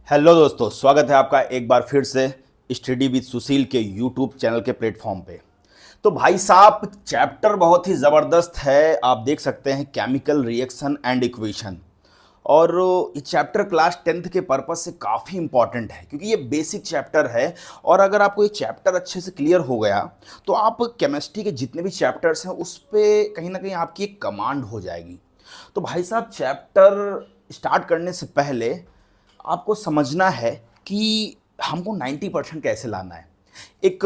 Hello दोस्तों, स्वागत है आपका एक बार फिर से स्टडी विद सुशील के यूट्यूब चैनल के प्लेटफॉर्म पे। तो भाई साहब, चैप्टर बहुत ही ज़बरदस्त है। आप देख सकते हैं केमिकल रिएक्शन एंड इक्वेशन। और ये चैप्टर क्लास 10th के पर्पस से काफ़ी इंपॉर्टेंट है क्योंकि ये बेसिक चैप्टर है। और अगर आपको ये चैप्टर अच्छे से क्लियर हो गया तो आप केमिस्ट्री के जितने भी चैप्टर्स हैं उस पर कहीं ना कहीं आपकी एक कमांड हो जाएगी। तो भाई साहब, चैप्टर स्टार्ट करने से पहले आपको समझना है कि हमको 90% कैसे लाना है। एक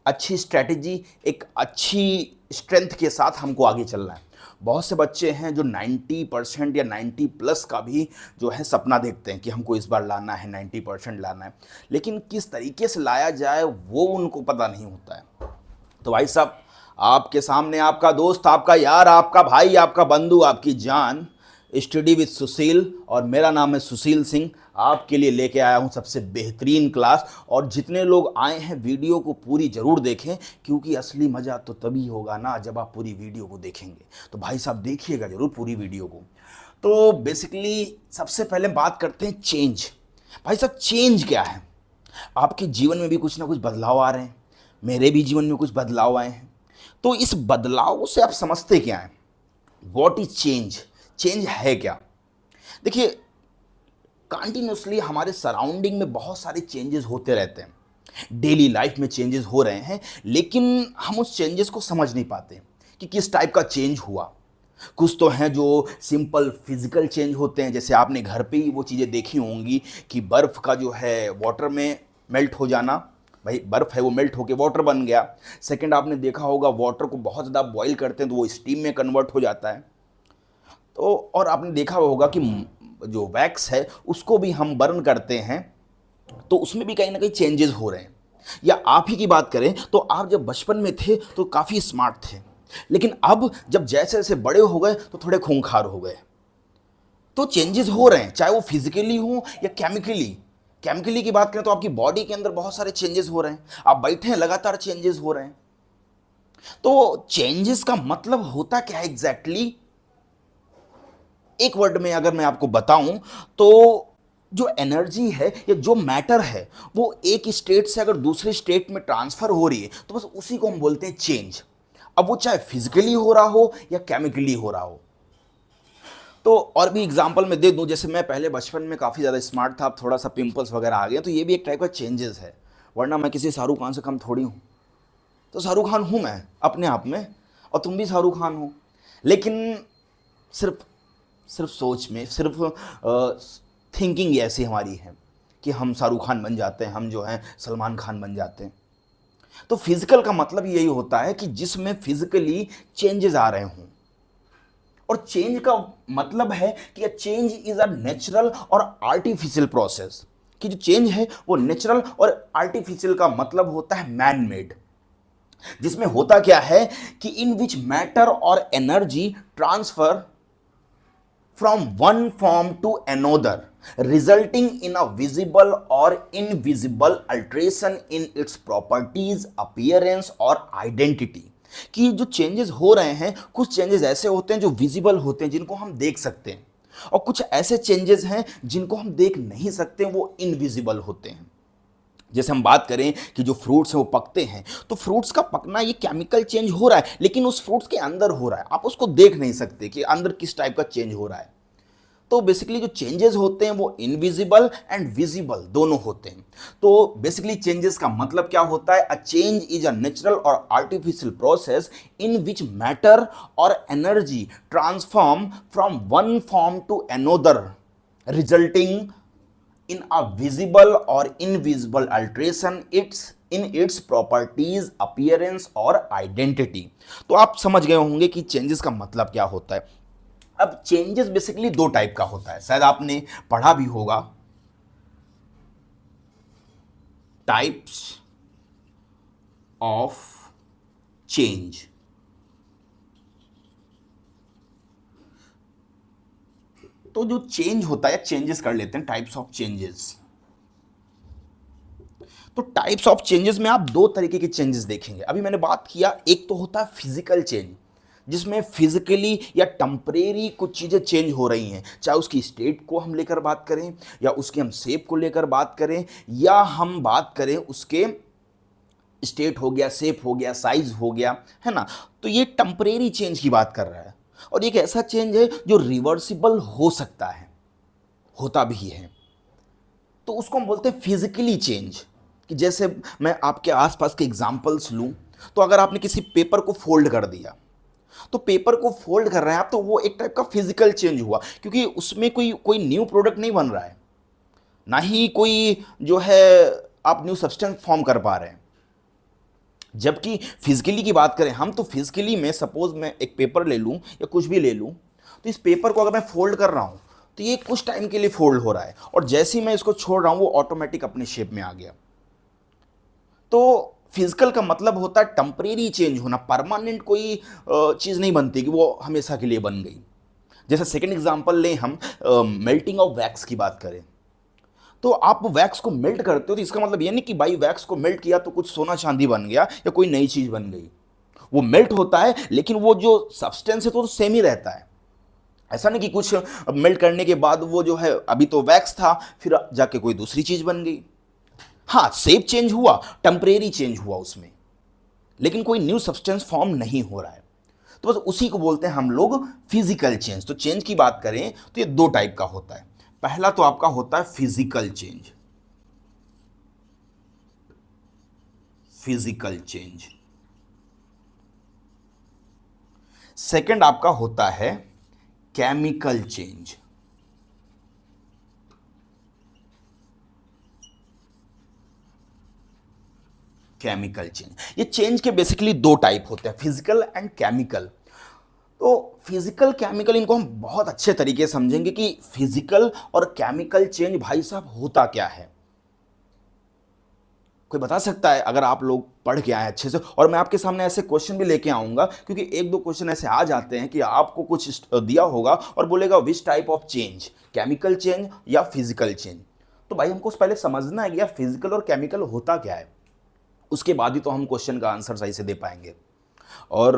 अच्छी स्ट्रेटजी, एक अच्छी स्ट्रेंथ के साथ हमको आगे चलना है। बहुत से बच्चे हैं जो 90% या 90 प्लस का भी जो है सपना देखते हैं कि हमको इस बार लाना है, 90% लाना है, लेकिन किस तरीके से लाया जाए वो उनको पता नहीं होता है। तो भाई साहब, आपके सामने आपका दोस्त, आपका यार, आपका भाई, आपका बंधु, आपकी जान, स्टडी विद सुशील, और मेरा नाम है सुशील सिंह, आपके लिए लेके आया हूं सबसे बेहतरीन क्लास। और जितने लोग आए हैं वीडियो को पूरी ज़रूर देखें क्योंकि असली मज़ा तो तभी होगा ना जब आप पूरी वीडियो को देखेंगे। तो भाई साहब देखिएगा ज़रूर पूरी वीडियो को। तो बेसिकली सबसे पहले बात करते हैं चेंज। भाई साहब, चेंज क्या है? आपके जीवन में भी कुछ ना कुछ बदलाव आ रहे हैं, मेरे भी जीवन में कुछ बदलाव आए हैं। तो इस बदलाव से आप समझते क्या हैं? What is change? चेंज है क्या? देखिए, कंटिन्यूसली हमारे सराउंडिंग में बहुत सारे चेंजेस होते रहते हैं। डेली लाइफ में चेंजेस हो रहे हैं, लेकिन हम उस चेंजेस को समझ नहीं पाते कि किस टाइप का चेंज हुआ। कुछ तो हैं जो सिंपल फिजिकल चेंज होते हैं, जैसे आपने घर पे ही वो चीज़ें देखी होंगी कि बर्फ़ का जो है वाटर में मेल्ट हो जाना। भाई बर्फ़ है, वो मेल्ट होके वाटर बन गया। सेकंड, आपने देखा होगा वाटर को बहुत ज़्यादा बॉईल करते हैं तो वो स्टीम में कन्वर्ट हो जाता है। तो और आपने देखा होगा कि जो वैक्स है उसको भी हम बर्न करते हैं तो उसमें भी कहीं ना कहीं चेंजेस हो रहे हैं। या आप ही की बात करें तो आप जब बचपन में थे तो काफ़ी स्मार्ट थे, लेकिन अब जब जैसे जैसे बड़े हो गए तो थोड़े खूंखार हो गए। तो चेंजेस हो रहे हैं, चाहे वो फिजिकली हो या केमिकली। केमिकली की बात करें तो आपकी बॉडी के अंदर बहुत सारे चेंजेस हो रहे हैं। आप बैठे हैं, लगातार चेंजेस हो रहे हैं। तो चेंजेस का मतलब होता क्या है एग्जैक्टली? एक वर्ड में अगर मैं आपको बताऊं तो जो एनर्जी है या जो मैटर है वो एक स्टेट से अगर दूसरे स्टेट में ट्रांसफर हो रही है तो बस उसी को हम बोलते हैं चेंज। अब वो चाहे फिजिकली हो रहा हो या केमिकली हो रहा हो। तो और भी एग्जांपल मैं दे दूं, जैसे मैं पहले बचपन में काफ़ी ज़्यादा स्मार्ट था, अब थोड़ा सा पिंपल्स वगैरह आ गए, तो ये भी एक टाइप का चेंजेस है। वरना मैं किसी शाहरुख खान से कम थोड़ी हूँ। तो शाहरुख खान हूँ मैं अपने आप में, और तुम भी शाहरुख खान हो। लेकिन सिर्फ सिर्फ सोच में, सिर्फ थिंकिंग ऐसी हमारी है कि हम शाहरुख खान बन जाते हैं, हम जो हैं सलमान खान बन जाते हैं। तो फिजिकल का मतलब यही होता है कि जिसमें फिजिकली चेंजेस आ रहे हों। और चेंज का मतलब है कि चेंज इज अ नेचुरल और आर्टिफिशियल प्रोसेस। कि जो चेंज है वो नेचुरल और आर्टिफिशियल का मतलब होता है मैन मेड। जिसमें होता क्या है कि इन विच मैटर और energy transfer from one form to another, resulting in a visible or invisible alteration in its properties, appearance और identity। कि जो चेंजेस हो रहे हैं, कुछ चेंजेस ऐसे होते हैं जो विजिबल होते हैं, जिनको हम देख सकते हैं, और कुछ ऐसे चेंजेस हैं जिनको हम देख नहीं सकते, वो इनविजिबल होते हैं। जैसे हम बात करें कि जो फ्रूट्स हैं वो पकते हैं, तो फ्रूट्स का पकना ये केमिकल चेंज हो रहा है, लेकिन उस फ्रूट्स के अंदर हो रहा है, आप उसको देख नहीं सकते कि अंदर किस टाइप का चेंज हो रहा है। तो बेसिकली जो चेंजेस होते हैं वो इनविजिबल एंड विजिबल दोनों होते हैं। तो बेसिकली चेंजेस का मतलब क्या होता है? A change is a natural और artificial process in which matter और energy transform from one form to another, resulting in a visible और invisible alteration in its properties, appearance और आइडेंटिटी। तो आप समझ गए होंगे कि चेंजेस का मतलब क्या होता है। अब चेंजेस बेसिकली दो टाइप का होता है, शायद आपने पढ़ा भी होगा। Types of change. तो जो चेंज होता है, चेंजेस कर लेते हैं, टाइप्स ऑफ चेंजेस। तो टाइप्स ऑफ चेंजेस में आप दो तरीके के चेंजेस देखेंगे। अभी मैंने बात किया, एक तो होता है फिजिकल चेंज, जिसमें फिजिकली या टेम्परेरी कुछ चीज़ें चेंज हो रही हैं, चाहे उसकी स्टेट को हम लेकर बात करें या उसकी हम शेप को लेकर बात करें या हम बात करें उसके स्टेट हो गया, शेप हो गया, साइज हो गया, है ना। तो ये टेम्परेरी चेंज की बात कर रहा है और एक ऐसा चेंज है जो रिवर्सिबल हो सकता है, होता भी है। तो उसको हम बोलते हैं फिजिकली चेंज। कि जैसे मैं आपके आसपास के एग्जांपल्स लूं, तो अगर आपने किसी पेपर को फोल्ड कर दिया, तो पेपर को फोल्ड कर रहे हैं आप, तो वो एक टाइप का फिजिकल चेंज हुआ, क्योंकि उसमें कोई कोई न्यू प्रोडक्ट नहीं बन रहा है, ना ही कोई जो है आप न्यू सब्सटेंस फॉर्म कर पा रहे हैं। जबकि फिजिकली की बात करें हम, तो फिजिकली में सपोज मैं एक पेपर ले लूं या कुछ भी ले लूं, तो इस पेपर को अगर मैं फोल्ड कर रहा हूं तो ये कुछ टाइम के लिए फोल्ड हो रहा है और जैसे ही मैं इसको छोड़ रहा हूं वो ऑटोमेटिक अपने शेप में आ गया। तो फिजिकल का मतलब होता है टेम्परेरी चेंज होना, परमानेंट कोई चीज़ नहीं बनती कि वो हमेशा के लिए बन गई। जैसे सेकंड एग्जांपल लें हम, मेल्टिंग ऑफ वैक्स की बात करें, तो आप वैक्स को मेल्ट करते हो तो इसका मतलब ये नहीं कि भाई वैक्स को मेल्ट किया तो कुछ सोना चांदी बन गया या कोई नई चीज़ बन गई। वो मेल्ट होता है लेकिन वो जो सब्सटेंस है तो सेम ही रहता है। ऐसा नहीं कि कुछ मेल्ट करने के बाद वो जो है अभी तो वैक्स था फिर जाके कोई दूसरी चीज़ बन गई। हाँ, शेप चेंज हुआ, टेम्परेरी चेंज हुआ उसमें, लेकिन कोई न्यू सब्सटेंस फॉर्म नहीं हो रहा है। तो बस उसी को बोलते हैं हम लोग फिजिकल चेंज। तो चेंज की बात करें तो ये दो टाइप का होता है। पहला तो आपका होता है physical change, physical change. Second आपका होता है केमिकल चेंज। केमिकल चेंज, ये चेंज के बेसिकली दो टाइप होते हैं, फिजिकल एंड केमिकल। तो फिजिकल केमिकल इनको हम बहुत अच्छे तरीके से समझेंगे कि फिजिकल और केमिकल चेंज भाई साहब होता क्या है। कोई बता सकता है अगर आप लोग पढ़ के आए अच्छे से? और मैं आपके सामने ऐसे क्वेश्चन भी लेके आऊंगा, क्योंकि एक दो क्वेश्चन ऐसे आ जाते हैं कि आपको कुछ दिया होगा और बोलेगा which type of change, chemical change या फिजिकल चेंज। तो भाई हमको पहले समझना है कि यार फिजिकल और केमिकल होता क्या है, उसके बाद ही तो हम क्वेश्चन का आंसर सही से दे पाएंगे। और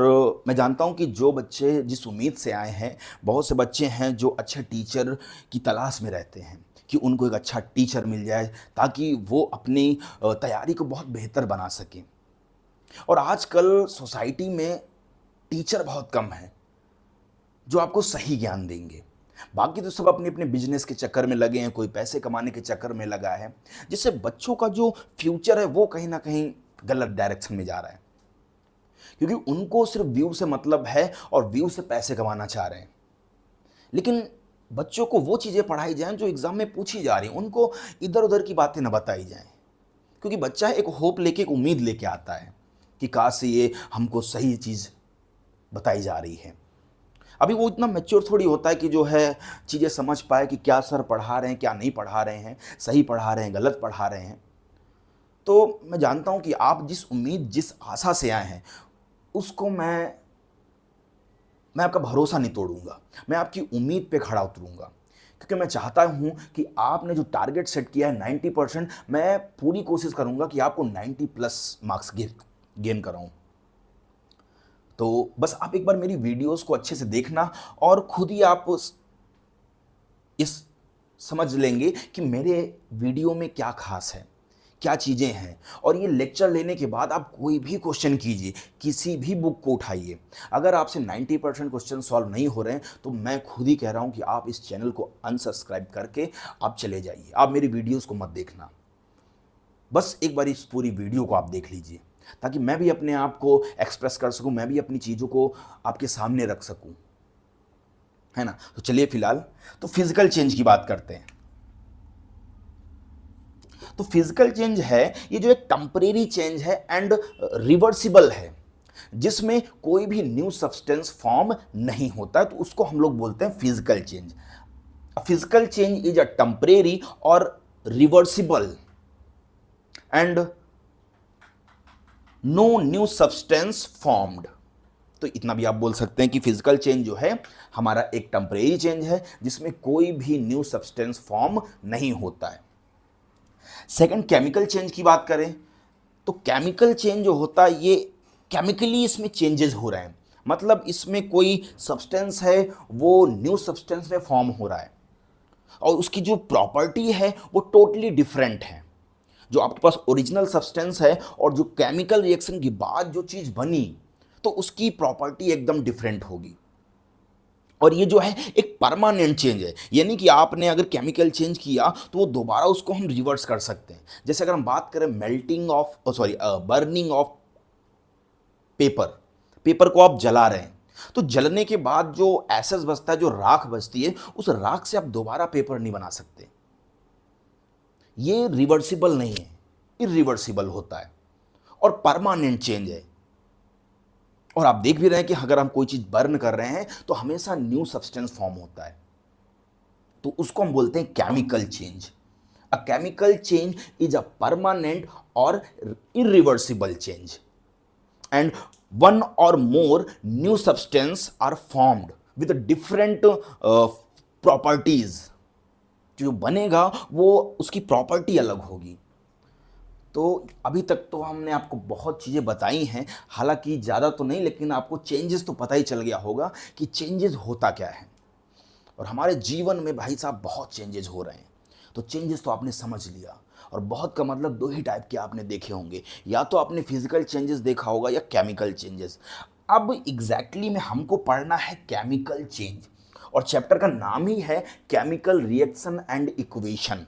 मैं जानता हूं कि जो बच्चे जिस उम्मीद से आए हैं, बहुत से बच्चे हैं जो अच्छे टीचर की तलाश में रहते हैं कि उनको एक अच्छा टीचर मिल जाए ताकि वो अपनी तैयारी को बहुत बेहतर बना सकें। और आजकल सोसाइटी में टीचर बहुत कम हैं जो आपको सही ज्ञान देंगे। बाकी तो सब अपने अपने बिजनेस के चक्कर में लगे हैं, कोई पैसे कमाने के चक्कर में लगा है, जिससे बच्चों का जो फ्यूचर है वो कहीं ना कहीं गलत डायरेक्शन में जा रहा है, क्योंकि उनको सिर्फ व्यू से मतलब है और व्यू से पैसे कमाना चाह रहे हैं। लेकिन बच्चों को वो चीज़ें पढ़ाई जाएं जो एग्जाम में पूछी जा रही हैं, उनको इधर उधर की बातें ना बताई जाएं, क्योंकि बच्चा एक होप लेके, एक उम्मीद लेके आता है कि काश ये हमको सही चीज़ बताई जा रही है। अभी वो इतना मैच्योर थोड़ी होता है कि जो है चीज़ें समझ पाए कि क्या सर पढ़ा रहे हैं, क्या नहीं पढ़ा रहे हैं, सही पढ़ा रहे हैं, गलत पढ़ा रहे हैं। तो मैं जानता हूं कि आप जिस उम्मीद, जिस आशा से आए हैं, उसको मैं आपका भरोसा नहीं तोड़ूंगा, मैं आपकी उम्मीद पे खड़ा उतरूंगा, क्योंकि मैं चाहता हूं कि आपने जो टारगेट सेट किया है 90%, मैं पूरी कोशिश करूंगा कि आपको 90+ मार्क्स गेन कराऊं। तो बस आप एक बार मेरी वीडियोस को अच्छे से देखना और खुद ही आप इस समझ लेंगे कि मेरे वीडियो में क्या खास है, क्या चीज़ें हैं। और ये लेक्चर लेने के बाद आप कोई भी क्वेश्चन कीजिए, किसी भी बुक को उठाइए। अगर आपसे 90% क्वेश्चन सॉल्व नहीं हो रहे हैं तो मैं खुद ही कह रहा हूँ कि आप इस चैनल को अनसब्सक्राइब करके आप चले जाइए, आप मेरी वीडियोज़ को मत देखना। बस एक बार इस पूरी वीडियो को आप देख लीजिए ताकि मैं भी अपने आप को एक्सप्रेस कर सकूं, मैं भी अपनी चीज़ों को आपके सामने रख सकूं, है ना। तो चलिए फिलहाल तो फिजिकल चेंज की बात करते हैं। तो फिजिकल चेंज है ये जो एक टेम्परेरी चेंज है एंड रिवर्सिबल है, जिसमें कोई भी न्यू सब्सटेंस फॉर्म नहीं होता है, तो उसको हम लोग बोलते हैं physical change. Physical change is a temporary और reversible and no new substance formed. तो इतना भी आप बोल सकते हैं कि फिजिकल चेंज जो है हमारा एक टेम्परेरी चेंज है जिसमें कोई भी न्यू सब्सटेंस फॉर्म नहीं होता है। सेकंड, केमिकल चेंज की बात करें तो केमिकल चेंज जो होता है ये केमिकली इसमें चेंजेस हो रहे हैं। मतलब इसमें कोई सब्सटेंस है वो न्यू सब्सटेंस में फॉर्म हो रहा है और उसकी जो प्रॉपर्टी है वो टोटली डिफरेंट है। जो आपके पास ओरिजिनल सब्सटेंस है और जो केमिकल रिएक्शन के बाद जो चीज़ बनी तो उसकी प्रॉपर्टी एकदम डिफरेंट होगी। और ये जो है एक परमानेंट चेंज है, यानी कि आपने अगर केमिकल चेंज किया तो वो दोबारा उसको हम रिवर्स कर सकते हैं। जैसे अगर हम बात करें melting of burning of paper, paper को आप जला रहे हैं तो जलने के बाद जो एसेस बचता है, जो राख बचती है, उस राख से आप दोबारा पेपर नहीं बना सकते। ये रिवर्सिबल नहीं है, इरिवर्सिबल होता है और परमानेंट चेंज है। और आप देख भी रहे हैं कि अगर हम कोई चीज बर्न कर रहे हैं तो हमेशा न्यू सब्सटेंस फॉर्म होता है, तो उसको हम बोलते हैं chemical change. A chemical change is a permanent और irreversible change and one or more new substance are formed with different properties। जो बनेगा वो उसकी प्रॉपर्टी अलग होगी। तो अभी तक तो हमने आपको बहुत चीज़ें बताई हैं, हालांकि ज़्यादा तो नहीं, लेकिन आपको चेंजेस तो पता ही चल गया होगा कि चेंजेस होता क्या है। और हमारे जीवन में भाई साहब बहुत चेंजेस हो रहे हैं, तो चेंजेस तो आपने समझ लिया। और बहुत का मतलब दो ही टाइप के आपने देखे होंगे, या तो आपने फिजिकल चेंजेस देखा होगा या केमिकल चेंजेस। अब एग्जैक्टली में हमको पढ़ना है केमिकल चेंज, और चैप्टर का नाम ही है केमिकल रिएक्शन एंड इक्वेशन।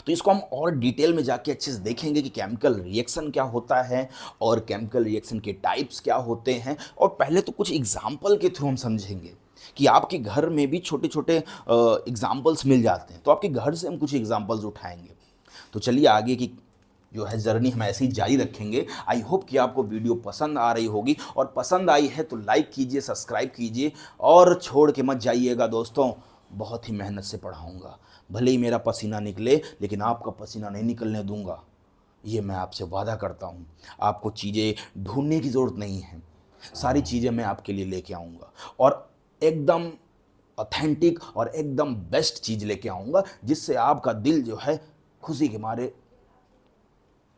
तो इसको हम और डिटेल में जाके अच्छे से देखेंगे कि केमिकल रिएक्शन क्या होता है और केमिकल रिएक्शन के टाइप्स क्या होते हैं। और पहले तो कुछ एग्जाम्पल के थ्रू हम समझेंगे कि आपके घर में भी छोटे छोटे एग्जाम्पल्स मिल जाते हैं, तो आपके घर से हम कुछ एग्जाम्पल्स उठाएंगे। तो चलिए आगे की जो है जर्नी हम ऐसे ही जारी रखेंगे। आई होप कि आपको वीडियो पसंद आ रही होगी, और पसंद आई है तो लाइक कीजिए, सब्सक्राइब कीजिए और छोड़ के मत जाइएगा दोस्तों। बहुत ही मेहनत से पढ़ाऊँगा, भले ही मेरा पसीना निकले लेकिन आपका पसीना नहीं निकलने दूंगा, ये मैं आपसे वादा करता हूँ। आपको चीज़ें ढूंढने की ज़रूरत नहीं है, सारी चीज़ें मैं आपके लिए लेके आऊँगा और एकदम ऑथेंटिक और एकदम बेस्ट चीज़ लेके आऊँगा, जिससे आपका दिल जो है खुशी के मारे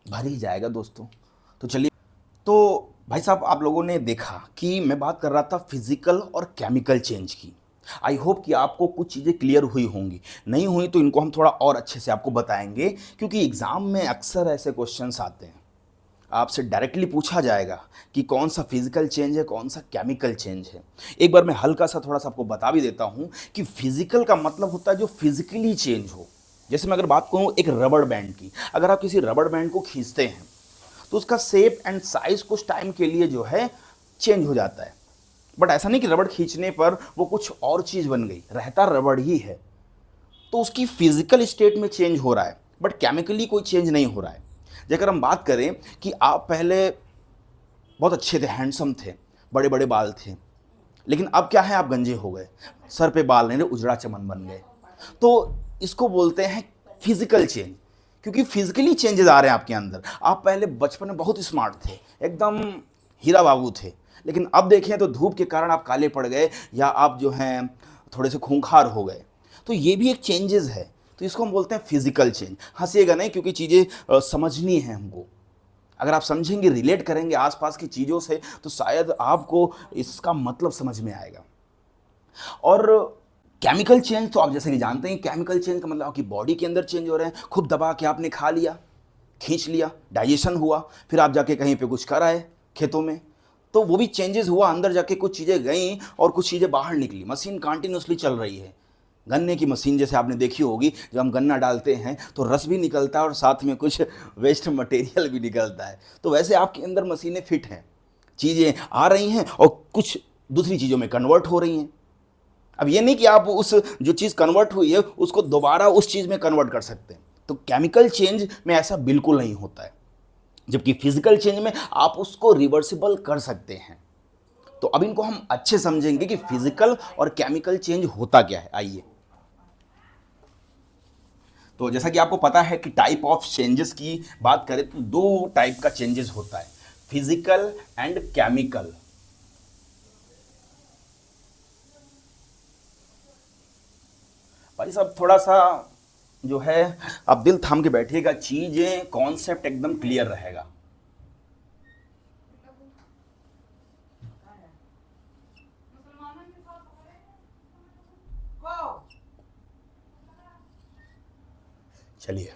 भर ही जाएगा दोस्तों। तो चलिए, तो भाई साहब आप लोगों ने देखा कि मैं बात कर रहा था फिजिकल और केमिकल चेंज की। आई होप कि आपको कुछ चीज़ें क्लियर हुई होंगी, नहीं हुई तो इनको हम थोड़ा और अच्छे से आपको बताएंगे, क्योंकि एग्ज़ाम में अक्सर ऐसे क्वेश्चंस आते हैं। आपसे डायरेक्टली पूछा जाएगा कि कौन सा फिजिकल चेंज है, कौन सा केमिकल चेंज है। एक बार मैं हल्का सा थोड़ा सा आपको बता भी देता हूँ कि फिजिकल का मतलब होता है जो फिजिकली चेंज हो। जैसे मैं अगर बात करूँ एक रबड़ बैंड की, अगर आप किसी रबड़ बैंड को खींचते हैं तो उसका शेप एंड साइज कुछ टाइम के लिए जो है चेंज हो जाता है, बट ऐसा नहीं कि रबड़ खींचने पर वो कुछ और चीज़ बन गई, रहता रबड़ ही है। तो उसकी फिजिकल स्टेट में चेंज हो रहा है, बट केमिकली कोई चेंज नहीं हो रहा है। जैसे हम बात करें कि आप पहले बहुत अच्छे थे, हैंडसम थे, बड़े बड़े बाल थे, लेकिन अब क्या है, आप गंजे हो गए, सर पे बाल नहीं रहे, उजड़ा चमन बन गए। तो इसको बोलते हैं फिजिकल चेंज, क्योंकि फिजिकली चेंजेस आ रहे हैं आपके अंदर। आप पहले बचपन में बहुत स्मार्ट थे, एकदम हीरा बाबू थे, लेकिन अब देखें तो धूप के कारण आप काले पड़ गए, या आप जो हैं थोड़े से खूंखार हो गए। तो ये भी एक चेंजेस है, तो इसको हम बोलते हैं फिजिकल चेंज। हंसिएगा नहीं, क्योंकि चीज़ें समझनी है हमको। अगर आप समझेंगे, रिलेट करेंगे आसपास की चीज़ों से, तो शायद आपको इसका मतलब समझ में आएगा। और केमिकल चेंज तो आप जैसे कि जानते हैं, केमिकल चेंज का मतलब आपकी बॉडी के अंदर चेंज हो रहे हैं। खूब दबा के आपने खा लिया, खींच लिया, डाइजेशन हुआ, फिर आप जाके कहीं पे कुछ कर आए खेतों में, तो वो भी चेंजेस हुआ, अंदर जाके कुछ चीज़ें गई और कुछ चीज़ें बाहर निकली। मशीन कंटिन्यूसली चल रही है। गन्ने की मशीन जैसे आपने देखी होगी, जब हम गन्ना डालते हैं तो रस भी निकलता है और साथ में कुछ वेस्ट मटेरियल भी निकलता है। तो वैसे आपके अंदर मशीनें फिट हैं, चीज़ें आ रही हैं और कुछ दूसरी चीज़ों में कन्वर्ट हो रही हैं। अब ये नहीं कि आप उस जो चीज़ कन्वर्ट हुई है उसको दोबारा उस चीज़ में कन्वर्ट कर सकते हैं। तो केमिकल चेंज में ऐसा बिल्कुल नहीं होता है, जबकि फिजिकल चेंज में आप उसको रिवर्सिबल कर सकते हैं। तो अब इनको हम अच्छे समझेंगे कि फिजिकल और केमिकल चेंज होता क्या है। आइए, तो जैसा कि आपको पता है कि टाइप ऑफ चेंजेस की बात करें तो दो टाइप का चेंजेस होता है, फिजिकल एंड केमिकल। भाई साहब थोड़ा सा जो है आप दिल थाम के बैठिएगा, चीजें कॉन्सेप्ट एकदम क्लियर रहेगा। चलिए,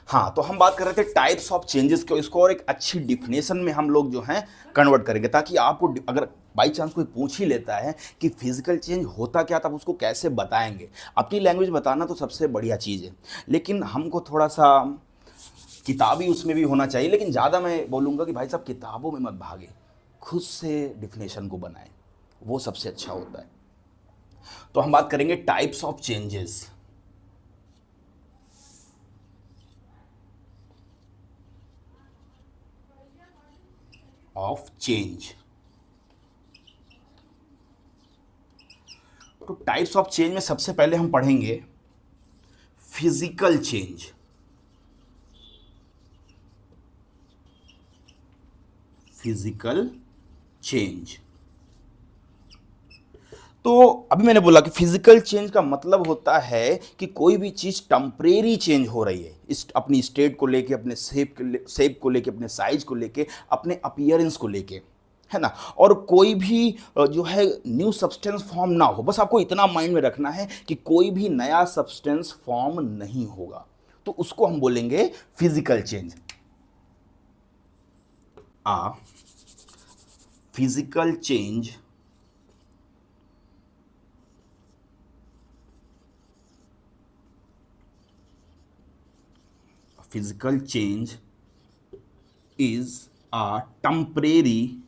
हाँ, तो हम बात कर रहे थे टाइप्स ऑफ चेंजेस को, इसको और एक अच्छी डिफिनेशन में हम लोग जो हैं कन्वर्ट करेंगे, ताकि आपको अगर बाई चांस कोई पूछ ही लेता है कि फिजिकल चेंज होता क्या, तब उसको कैसे बताएंगे। अपनी लैंग्वेज बताना तो सबसे बढ़िया चीज़ है, लेकिन हमको थोड़ा सा किताबी उसमें भी होना चाहिए। लेकिन ज़्यादा मैं बोलूँगा कि भाई साहब किताबों में मत भागे, खुद से डिफिनेशन को बनाएं, वो सबसे अच्छा होता है। तो हम बात करेंगे types of changes. Of change, तो टाइप्स ऑफ चेंज में सबसे पहले हम पढ़ेंगे फिजिकल चेंज। फिजिकल चेंज, तो अभी मैंने बोला कि फिजिकल चेंज का मतलब होता है कि कोई भी चीज टेम्परेरी चेंज हो रही है, इस अपनी स्टेट को लेके, अपने शेप को लेके, अपने साइज को लेके, अपने अपीयरेंस को लेके, है ना। और कोई भी जो है न्यू सब्सटेंस फॉर्म ना हो, बस आपको इतना माइंड में रखना है कि कोई भी नया सब्सटेंस फॉर्म नहीं होगा, तो उसको हम बोलेंगे physical change. A physical change physical change is a temporary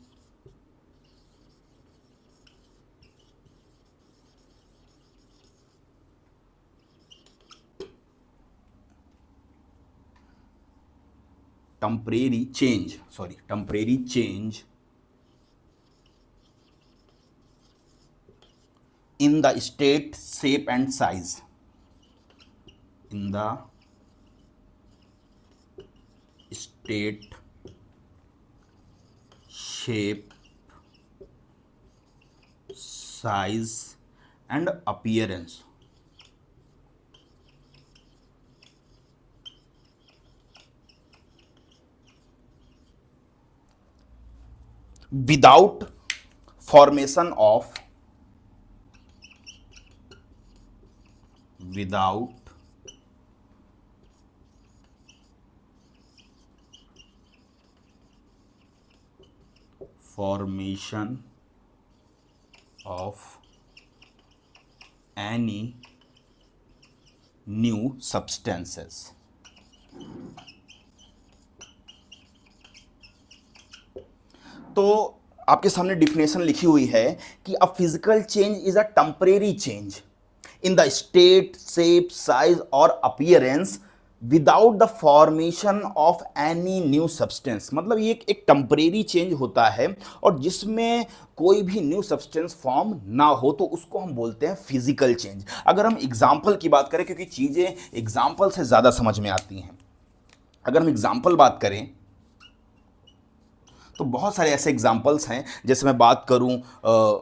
temporary change in the state, shape and size, in the state, shape, size and appearance without formation of any new substances। तो आपके सामने definition लिखी हुई है कि a physical change is a temporary change in the state, shape, size और appearance without the formation of any new substance. मतलब ये एक टेम्परेरी चेंज होता है और जिसमें कोई भी न्यू सब्सटेंस फॉर्म ना हो, तो उसको हम बोलते हैं फिजिकल चेंज। अगर हम एग्जाम्पल की बात करें, क्योंकि चीज़ें एग्जाम्पल से ज़्यादा समझ में आती हैं, अगर हम एग्जाम्पल बात करें तो बहुत सारे ऐसे एग्जाम्पल्स हैं। जैसे मैं बात करूं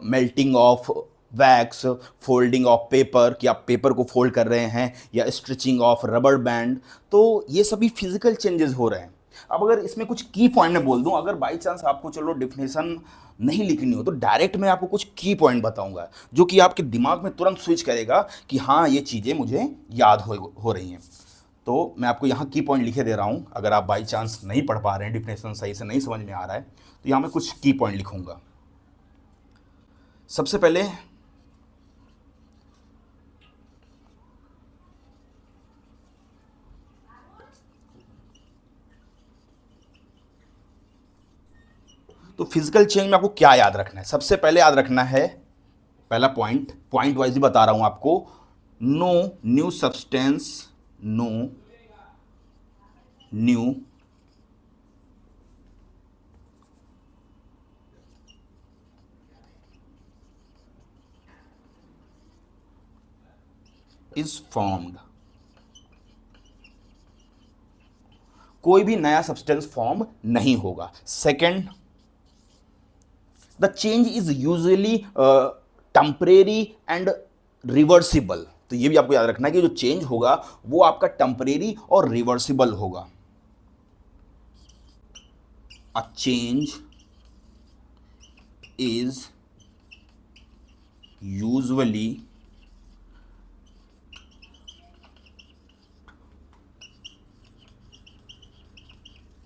melting of wax, folding of paper, कि आप पेपर को फोल्ड कर रहे हैं, या स्ट्रिचिंग ऑफ रबर बैंड, तो ये सभी फिजिकल चेंजेस हो रहे हैं। अब अगर इसमें कुछ की पॉइंट मैं बोल दूं, अगर बाई चांस आपको चलो डिफिनेशन नहीं लिखनी हो, तो डायरेक्ट मैं आपको कुछ की पॉइंट बताऊंगा जो कि आपके दिमाग में तुरंत स्विच करेगा कि हाँ, ये चीज़ें मुझे याद हो रही हैं। तो मैं आपको यहाँ की पॉइंट लिखे दे रहा हूँ। अगर आप बाई चांस नहीं पढ़ पा रहे हैं, डिफिनेशन सही से नहीं समझ में आ रहा है, तो यहाँ मैं कुछ की पॉइंट लिखूंगा। सबसे पहले तो फिजिकल चेंज में आपको क्या याद रखना है? सबसे पहले याद रखना है, पहला पॉइंट, पॉइंट वाइज ही बता रहा हूं आपको, no new substance, no new is formed. कोई भी नया सब्सटेंस फॉर्म नहीं होगा। Second, the change is usually temporary and reversible. तो ये भी आपको याद रखना है कि जो चेंज होगा वो आपका टेम्परेरी और रिवर्सिबल होगा। अ change is usually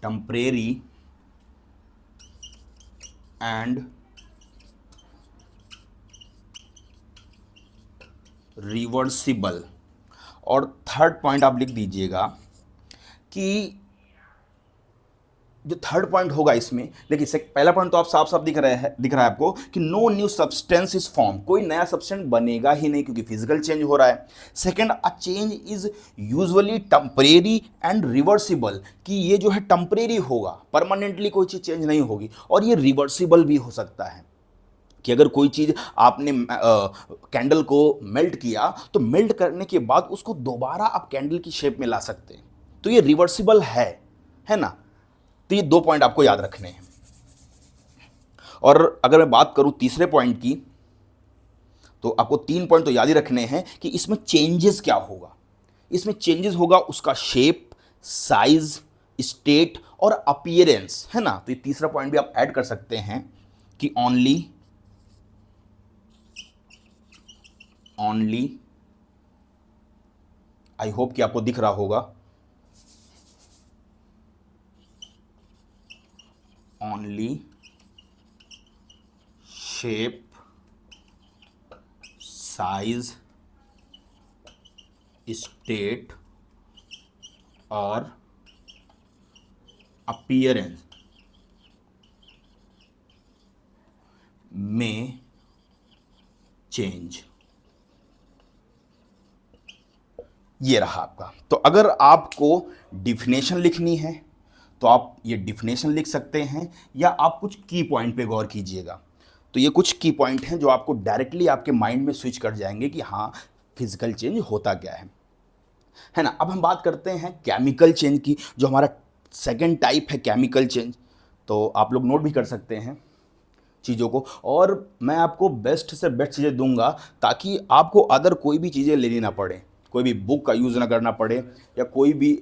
temporary and reversible. और थर्ड पॉइंट आप लिख दीजिएगा कि जो थर्ड पॉइंट होगा इसमें, देखिए पहला पॉइंट तो आप साफ साफ दिख रहा है आपको कि no new substance is form, कोई नया सब्सटेंस बनेगा ही नहीं क्योंकि फिजिकल चेंज हो रहा है। Second, a change is usually temporary and reversible, कि ये जो है टेम्परेरी होगा, परमानेंटली कोई चीज चेंज नहीं होगी, और ये रिवर्सिबल भी हो सकता है कि अगर कोई चीज़ आपने कैंडल को मेल्ट किया तो मेल्ट करने के बाद उसको दोबारा आप कैंडल की शेप में ला सकते हैं, तो ये रिवर्सिबल है ना। तो ये 2 पॉइंट आपको याद रखने हैं। और अगर मैं बात करूं तीसरे पॉइंट की, तो आपको 3 पॉइंट तो याद ही रखने हैं कि इसमें चेंजेस क्या होगा। इसमें चेंजेस होगा उसका शेप, साइज, स्टेट और अपीयरेंस, है ना। तो ये तीसरा पॉइंट भी आप ऐड कर सकते हैं कि ओनली आई होप कि आपको दिख रहा होगा, ओनली शेप, साइज, स्टेट और अपीयरेंस में चेंज। ये रहा आपका। तो अगर आपको डिफिनेशन लिखनी है तो आप ये डिफिनेशन लिख सकते हैं, या आप कुछ की पॉइंट पे गौर कीजिएगा। तो ये कुछ की पॉइंट हैं जो आपको डायरेक्टली आपके माइंड में स्विच कर जाएंगे कि हाँ फिजिकल चेंज होता क्या है ना। अब हम बात करते हैं केमिकल चेंज की, जो हमारा सेकेंड टाइप है केमिकल चेंज। तो आप लोग नोट भी कर सकते हैं चीज़ों को, और मैं आपको बेस्ट से बेस्ट चीज़ें दूंगा ताकि आपको अदर कोई भी चीज़ें लेनी ना पड़े, कोई भी बुक का यूज़ ना करना पड़े, या कोई भी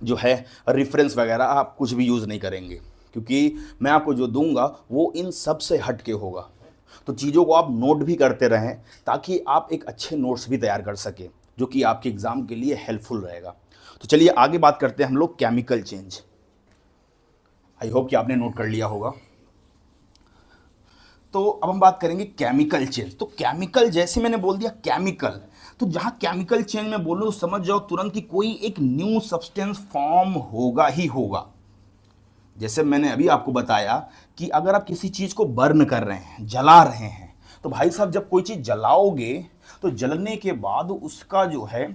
जो है रेफरेंस वगैरह आप कुछ भी यूज़ नहीं करेंगे, क्योंकि मैं आपको जो दूंगा वो इन सब से हट के होगा। तो चीज़ों को आप नोट भी करते रहें ताकि आप एक अच्छे नोट्स भी तैयार कर सकें, जो कि आपके एग्ज़ाम के लिए हेल्पफुल रहेगा। तो चलिए आगे बात करते हैं हम लोग केमिकल चेंज। आई होप कि आपने नोट कर लिया होगा। तो अब हम बात करेंगे केमिकल चेंज। तो केमिकल, जैसे मैंने बोल दिया केमिकल, तो जहां केमिकल चेंज में बोलूं तो समझ जाओ तुरंत कि कोई एक न्यू सब्सटेंस फॉर्म होगा ही होगा। जैसे मैंने अभी आपको बताया कि अगर आप किसी चीज को बर्न कर रहे हैं, जला रहे हैं, तो भाई साहब जब कोई चीज जलाओगे तो जलने के बाद उसका जो है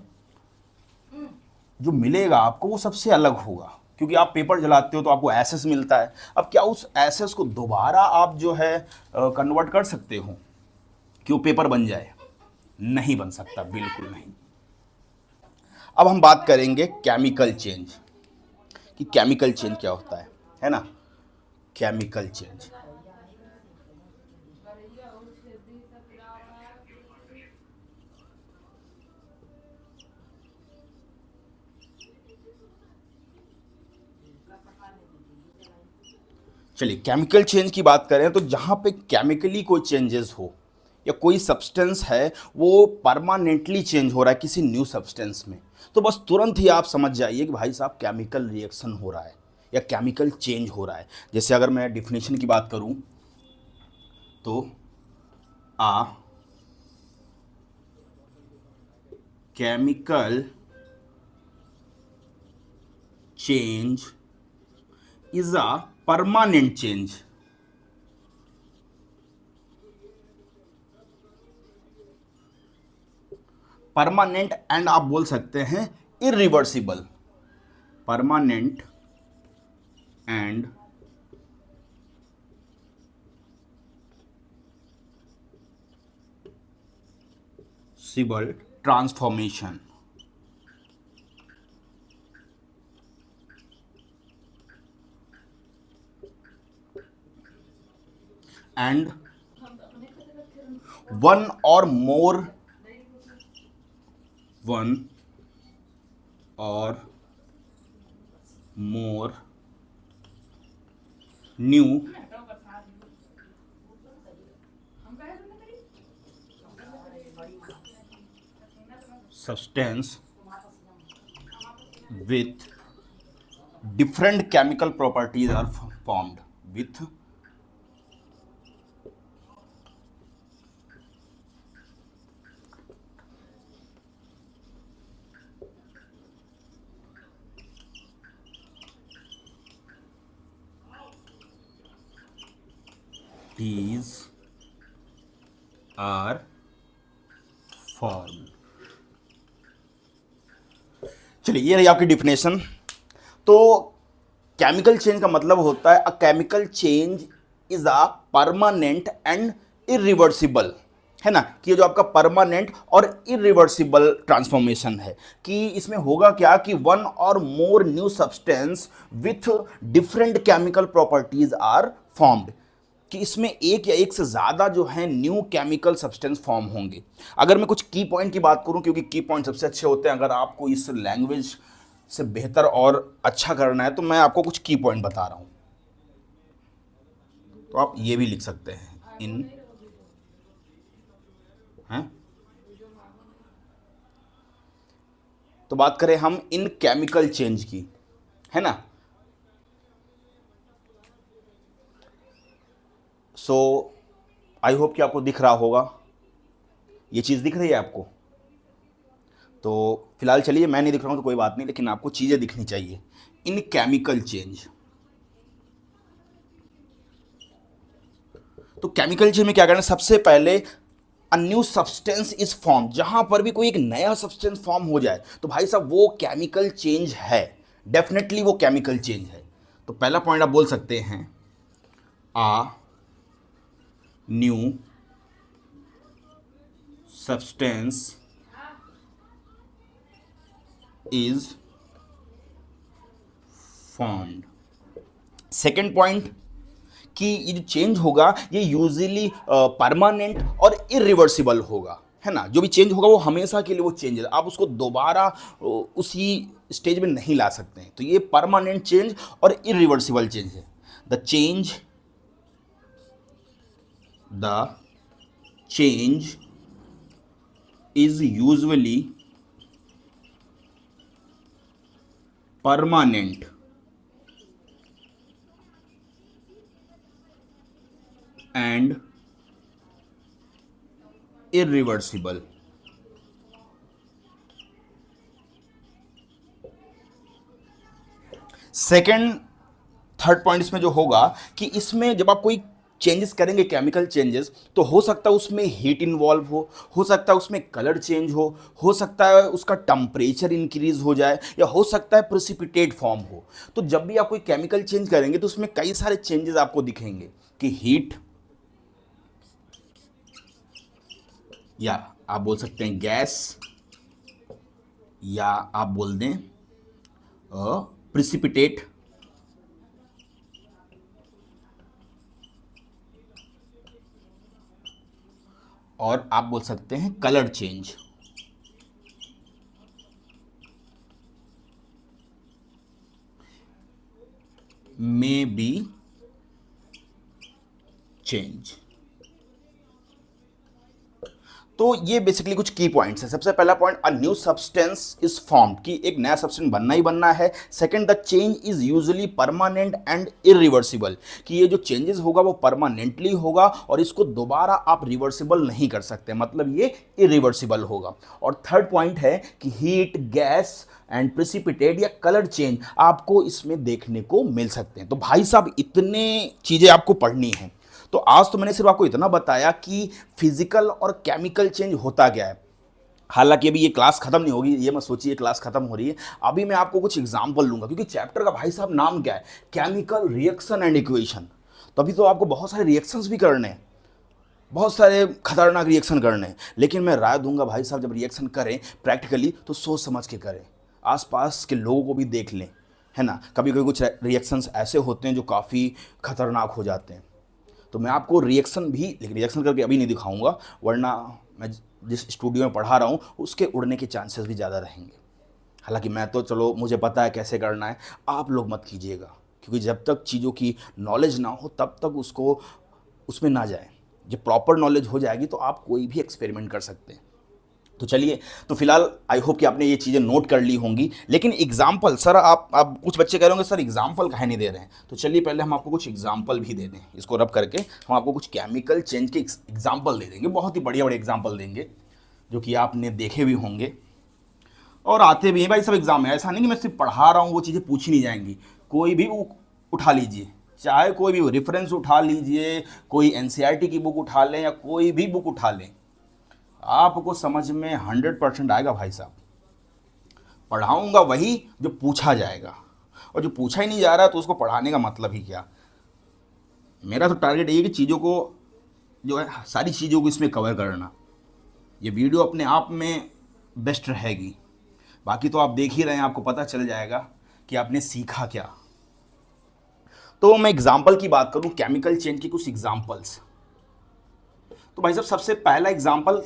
जो मिलेगा आपको वो सबसे अलग होगा, क्योंकि आप पेपर जलाते हो तो आपको एसेस मिलता है। अब क्या उस एसेस को दोबारा आप जो है कन्वर्ट कर सकते हो कि वो पेपर बन जाए? नहीं बन सकता, बिल्कुल नहीं। अब हम बात करेंगे केमिकल चेंज कि केमिकल चेंज क्या होता है ना। केमिकल चेंज, चलिए केमिकल चेंज की बात करें तो जहां पे केमिकली कोई चेंजेस हो, या कोई सब्सटेंस है वो परमानेंटली चेंज हो रहा है किसी न्यू सब्सटेंस में, तो बस तुरंत ही आप समझ जाइए कि भाई साहब केमिकल रिएक्शन हो रहा है या केमिकल चेंज हो रहा है। जैसे अगर मैं डिफिनेशन की बात करूं तो a chemical change is a permanent change. Permanent and आप बोल सकते हैं इरिवर्सिबल। परमानेंट एंड सिबल ट्रांसफॉर्मेशन। एंड वन और मोर वन और more new substance with different chemical properties are formed with these are formed। चलिए ये रही आपकी डिफिनेशन। तो केमिकल चेंज का मतलब होता है अ chemical change is a permanent and irreversible, है ना, कि ये जो आपका परमानेंट और इरिवर्सिबल ट्रांसफॉर्मेशन है, कि इसमें होगा क्या कि वन और more new substance with different chemical properties are formed, कि इसमें एक या एक से ज़्यादा जो है न्यू केमिकल सब्सटेंस फॉर्म होंगे। अगर मैं कुछ की पॉइंट की बात करूं, क्योंकि की पॉइंट सबसे अच्छे होते हैं अगर आपको इस लैंग्वेज से बेहतर और अच्छा करना है, तो मैं आपको कुछ की पॉइंट बता रहा हूं। तो आप ये भी लिख सकते हैं इन, हैं, तो बात करें हम इन केमिकल चेंज की, है ना। सो आई होप कि आपको दिख रहा होगा, ये चीज़ दिख रही है आपको। तो फिलहाल चलिए, मैं नहीं दिख रहा हूँ तो कोई बात नहीं, लेकिन आपको चीज़ें दिखनी चाहिए। इन केमिकल चेंज, तो केमिकल चेंज में क्या करना है, सबसे पहले a new substance is form, जहां पर भी कोई एक नया सब्सटेंस फॉर्म हो जाए तो भाई साहब वो केमिकल चेंज है, डेफिनेटली वो केमिकल चेंज है। तो पहला पॉइंट आप बोल सकते हैं a new substance is formed. Second point कि ये जो चेंज होगा ये यूजुअली परमानेंट और इरिवर्सिबल होगा, है ना। जो भी चेंज होगा वो हमेशा के लिए वो चेंज है, आप उसको दोबारा उसी स्टेज में नहीं ला सकते हैं। तो ये परमानेंट चेंज और इरिवर्सिबल चेंज है। The change is usually permanent and irreversible। Second third point इसमें जो होगा कि इसमें जब आप कोई चेंजेस करेंगे, केमिकल चेंजेस, तो हो सकता है उसमें हीट इन्वॉल्व हो सकता है उसमें कलर चेंज हो सकता है उसका टेम्परेचर इंक्रीज हो जाए, या हो सकता है प्रेसिपिटेट फॉर्म हो। तो जब भी आप कोई केमिकल चेंज करेंगे तो उसमें कई सारे चेंजेस आपको दिखेंगे कि हीट, या आप बोल सकते हैं गैस, या आप बोल दें प्रिसिपिटेट, और आप बोल सकते हैं colour change. May be change. तो ये बेसिकली कुछ की पॉइंट्स हैं। सबसे पहला point, a new substance is formed, कि एक नया सब्सटेंस बनना ही बनना है। Second, the change is usually permanent and irreversible, कि ये जो चेंजेस होगा वो परमानेंटली होगा और इसको दोबारा आप रिवर्सिबल नहीं कर सकते, मतलब ये इरिवर्सिबल होगा। और थर्ड पॉइंट है कि हीट, गैस एंड प्रेसिपिटेट या कलर चेंज आपको इसमें देखने को मिल सकते हैं। तो भाई साहब इतने चीज़ें आपको पढ़नी है। तो आज तो मैंने सिर्फ आपको इतना बताया कि फिजिकल और केमिकल चेंज होता क्या है। हालांकि अभी ये क्लास खत्म नहीं होगी, ये मत सोचिए क्लास खत्म हो रही है। अभी मैं आपको कुछ एग्जांपल लूंगा, क्योंकि चैप्टर का भाई साहब नाम क्या है, केमिकल रिएक्शन एंड इक्वेशन। तो अभी तो आपको बहुत सारे रिएक्शंस भी करने हैं, बहुत सारे खतरनाक रिएक्शन करने हैं, लेकिन मैं राय दूंगा भाई साहब जब रिएक्शन करें प्रैक्टिकली तो सोच समझ के करें, आसपास के लोगों को भी देख लें, है ना। कभी कभी कुछ रिएक्शंस ऐसे होते हैं जो काफ़ी खतरनाक हो जाते हैं। तो मैं आपको रिएक्शन भी, लेकिन रिएक्शन करके अभी नहीं दिखाऊंगा, वरना मैं जिस स्टूडियो में पढ़ा रहा हूँ उसके उड़ने के चांसेस भी ज़्यादा रहेंगे। हालांकि मैं तो चलो मुझे पता है कैसे करना है, आप लोग मत कीजिएगा, क्योंकि जब तक चीज़ों की नॉलेज ना हो तब तक उसको उसमें ना जाए। जब प्रॉपर नॉलेज हो जाएगी तो आप कोई भी एक्सपेरिमेंट कर सकते हैं। तो चलिए, तो फिलहाल आई होप कि आपने ये चीज़ें नोट कर ली होंगी। लेकिन एग्जाम्पल सर, आप कुछ बच्चे कह रहे होंगे सर एग्जाम्पल काहे नहीं दे रहे हैं, तो चलिए पहले हम आपको कुछ एग्जाम्पल भी दे दें। इसको रब करके हम आपको कुछ केमिकल चेंज के एग्जाम्पल दे देंगे, बहुत ही बढ़िया बढ़िया एग्जाम्पल देंगे जो कि आपने देखे भी होंगे और आते भी हैं भाई सब एग्जाम में। ऐसा नहीं कि मैं सिर्फ पढ़ा रहा हूँ, वो चीज़ें पूछी नहीं जाएंगी। कोई भी उठा लीजिए, चाहे कोई भी रेफरेंस उठा लीजिए, कोई एनसीईआरटी की बुक उठा लें या कोई भी बुक उठा लें, आपको समझ में 100% आएगा भाई साहब। पढ़ाऊंगा वही जो पूछा जाएगा, और जो पूछा ही नहीं जा रहा तो उसको पढ़ाने का मतलब ही क्या। मेरा तो टारगेट ये है कि चीज़ों को जो है, सारी चीज़ों को इसमें कवर करना। ये वीडियो अपने आप में बेस्ट रहेगी, बाकी तो आप देख ही रहे हैं, आपको पता चल जाएगा कि आपने सीखा क्या। तो मैं एग्जाम्पल की बात करूं, केमिकल चेंज की कुछ एग्जाम्पल्स। तो भाई साहब सबसे पहला एग्जाम्पल,